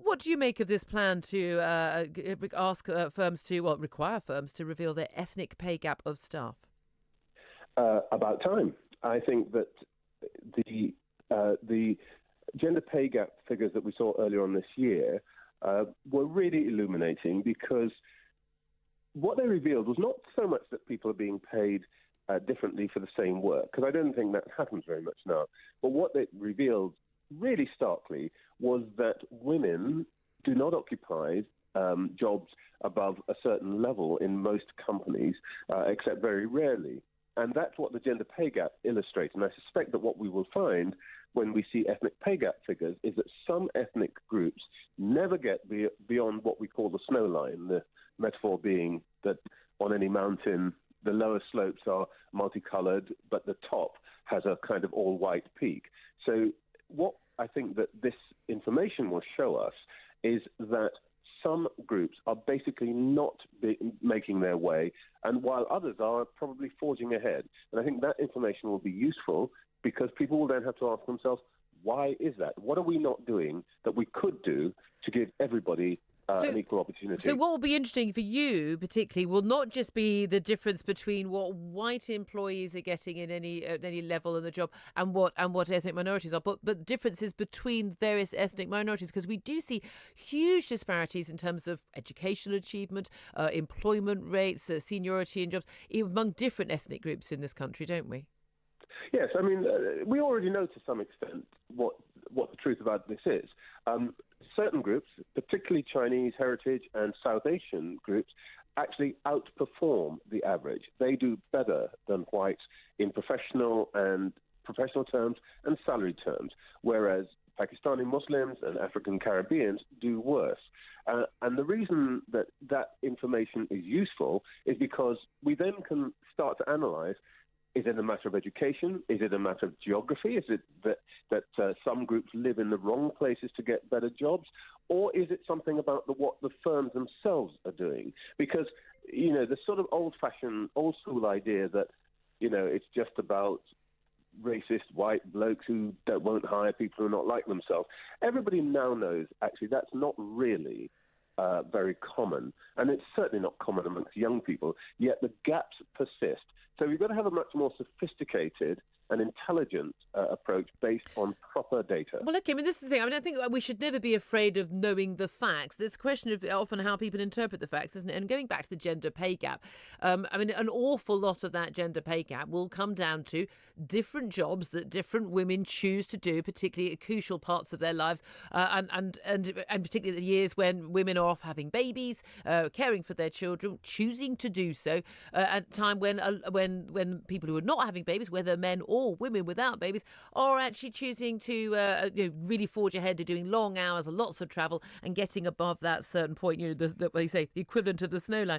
What do you make of this plan to ask firms to, well, require firms to reveal their ethnic pay gap of staff? About time. I think that the gender pay gap figures that we saw earlier on this year were really illuminating, because what they revealed was not so much that people are being paid differently for the same work, because I don't think that happens very much now. But what it revealed really starkly was that women do not occupy jobs above a certain level in most companies, except very rarely. And that's what the gender pay gap illustrates. And I suspect that what we will find when we see ethnic pay gap figures is that some ethnic groups never get beyond what we call the snow line, the metaphor being that on any mountain, the lower slopes are multicolored, but the top has a kind of all-white peak. So what I think that this information will show us is that some groups are basically not making their way, and while others are probably forging ahead. And I think that information will be useful, because people will then have to ask themselves, why is that? What are we not doing that we could do to give everybody an equal opportunity? So what will be interesting for you particularly will not just be the difference between what white employees are getting in any level in the job and what ethnic minorities are, but differences between various ethnic minorities, because we do see huge disparities in terms of educational achievement, employment rates, seniority in jobs among different ethnic groups in this country, don't we? Yes, I mean, we already know to some extent what the truth about this is. Certain groups, particularly Chinese heritage and South Asian groups, actually outperform the average. They do better than whites in professional terms and salary terms, whereas Pakistani Muslims and African Caribbeans do worse. And the reason that information is useful is because we then can start to analyze, is it a matter of education? Is it a matter of geography? Is it that some groups live in the wrong places to get better jobs? Or is it something about what the firms themselves are doing? Because, the sort of old-fashioned, old-school idea that, it's just about racist white blokes who won't hire people who are not like themselves. Everybody now knows, actually, that's not really very common. And it's certainly not common amongst young people, yet the gaps persist. So we've got to have a much more sophisticated and intelligent approach based on proper data. Well, okay, this is the thing. I think we should never be afraid of knowing the facts. There's a question of often how people interpret the facts, isn't it? And going back to the gender pay gap, an awful lot of that gender pay gap will come down to different jobs that different women choose to do, particularly at crucial parts of their lives, and particularly the years when women are off having babies, caring for their children, choosing to do so at a time when people who are not having babies, whether men or women without babies, are actually choosing to really forge ahead to doing long hours, lots of travel, and getting above that certain point, they say the equivalent of the snow line.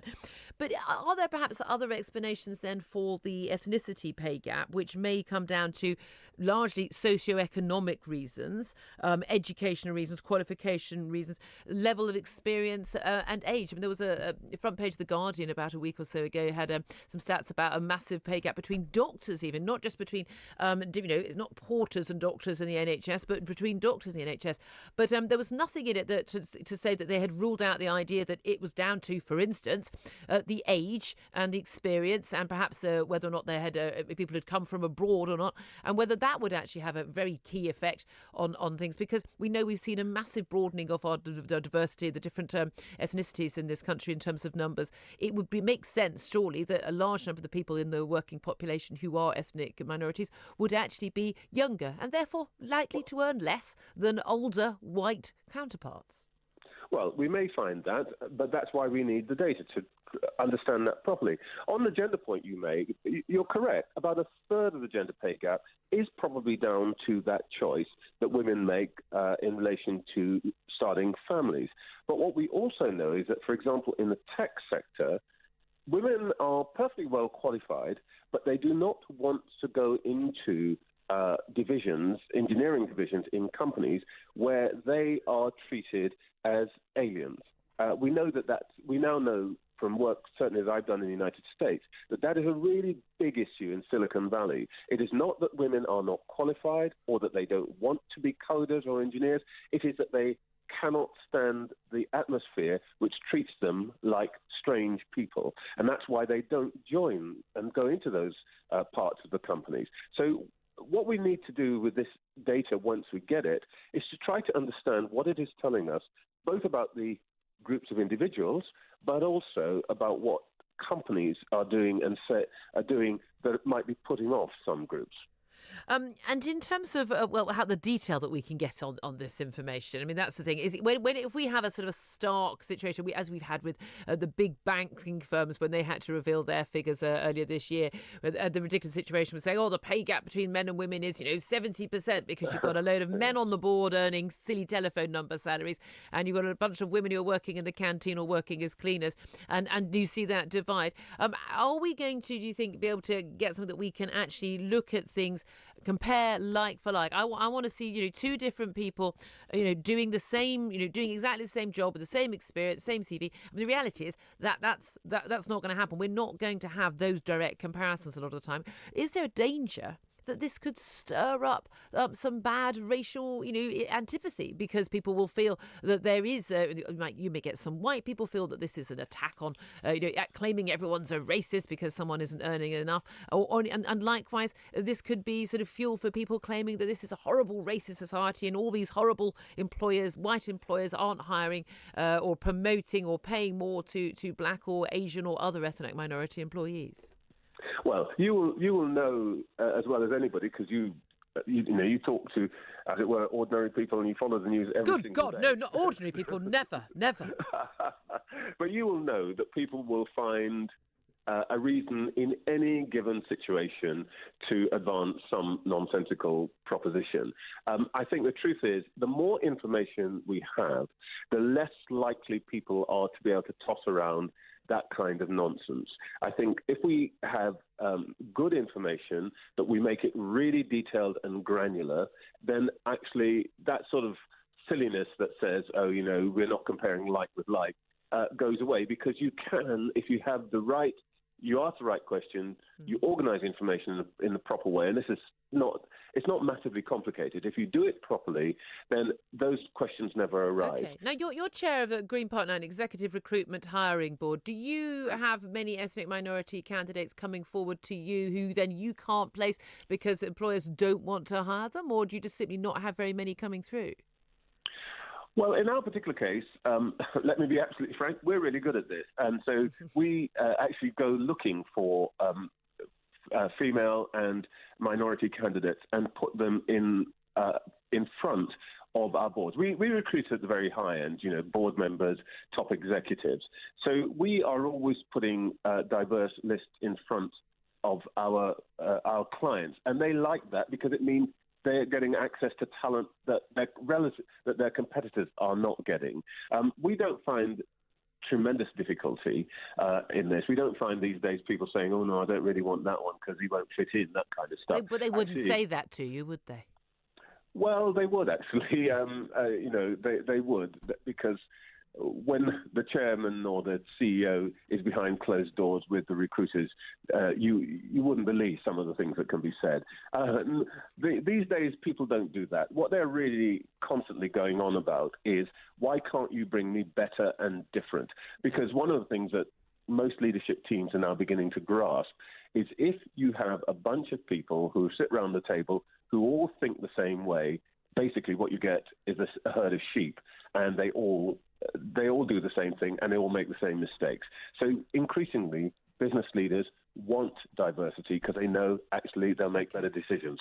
But are there perhaps other explanations then for the ethnicity pay gap, which may come down to largely socioeconomic reasons, educational reasons, qualification reasons, level of experience and age? There was a front page of The Guardian about a week or so ago had some stats about a massive pay gap between doctors, even not just between it's not porters and doctors in the NHS, but between doctors in the NHS. But there was nothing in it to say that they had ruled out the idea that it was down to, for instance, the age and the experience, and perhaps whether or not they had people had come from abroad or not, and whether that would actually have a very key effect on things, because we know we've seen a massive broadening of our diversity, the different ethnicities in this country in terms of numbers. It would make sense, surely, that a large number of the people in the working population who are ethnic minorities would actually be younger and therefore likely to earn less than older white counterparts. Well, we may find that, but that's why we need the data to understand that properly. On the gender point you made, you're correct. About a third of the gender pay gap is probably down to that choice that women make in relation to starting families. But what we also know is that, for example, in the tech sector, women are perfectly well qualified, but they do not want to go into engineering divisions in companies where they are treated as aliens. We now know from work, certainly as I've done in the United States, that is a really big issue in Silicon Valley. It is not that women are not qualified or that they don't want to be coders or engineers. It is that they cannot stand the atmosphere which treats them like strange people. And that's why they don't join and go into those parts of the companies. So what we need to do with this data once we get it is to try to understand what it is telling us, both about the groups of individuals, but also about what companies are doing are doing that might be putting off some groups. And in terms of how the detail that we can get on this information, I mean, that's the thing. Is if we have a sort of a stark situation, as we've had with the big banking firms when they had to reveal their figures earlier this year, the ridiculous situation was saying, oh, the pay gap between men and women is 70% because you've got a load of men on the board earning silly telephone number salaries, and you've got a bunch of women who are working in the canteen or working as cleaners, and you see that divide. Are we going to, do you think, be able to get something that we can actually look at things, compare like for like? I want to see two different people doing the same, doing exactly the same job with the same experience, same CV. I mean, the reality is that's not going to happen. We're not going to have those direct comparisons a lot of the time. Is there a danger that this could stir up some bad racial, antipathy, because people will feel that there is, you may get some white people feel that this is an attack on, claiming everyone's a racist because someone isn't earning enough, and likewise, this could be sort of fuel for people claiming that this is a horrible racist society and all these horrible employers, white employers, aren't hiring or promoting or paying more to black or Asian or other ethnic minority employees. Well, you will know as well as anybody, because you talk to, as it were, ordinary people, and you follow the news every single day. Good God, no, not ordinary people, never. But you will know that people will find a reason in any given situation to advance some nonsensical proposition. I think the truth is, the more information we have, the less likely people are to be able to toss around that kind of nonsense. I think if we have good information, that we make it really detailed and granular, then actually that sort of silliness that says, we're not comparing like with like, goes away, because you can, if you have the right, you ask the right question, you organize information in the proper way, and this is it's not massively complicated. If you do it properly, then those questions never arise. Okay. Now, you're chair of a Green Partner and Executive Recruitment Hiring Board. Do you have many ethnic minority candidates coming forward to you who then you can't place because employers don't want to hire them, or do you just simply not have very many coming through? Well, in our particular case, let me be absolutely frank, we're really good at this. And so we actually go looking for female and minority candidates and put them in front of our boards. We recruit at the very high end, board members, top executives. So we are always putting a diverse list in front of our clients. And they like that because it means they're getting access to talent that their competitors are not getting. We don't find tremendous difficulty in this. We don't find these days people saying, oh, no, I don't really want that one because he won't fit in, that kind of stuff. But they wouldn't say that to you, would they? Well, they would actually. They would, because when the chairman or the CEO is behind closed doors with the recruiters, you wouldn't believe some of the things that can be said. These days, people don't do that. What they're really constantly going on about is, why can't you bring me better and different? Because one of the things that most leadership teams are now beginning to grasp is, if you have a bunch of people who sit around the table who all think the same way, basically what you get is a herd of sheep, and they all do the same thing, and they all make the same mistakes. So increasingly, business leaders want diversity because they know actually they'll make better decisions.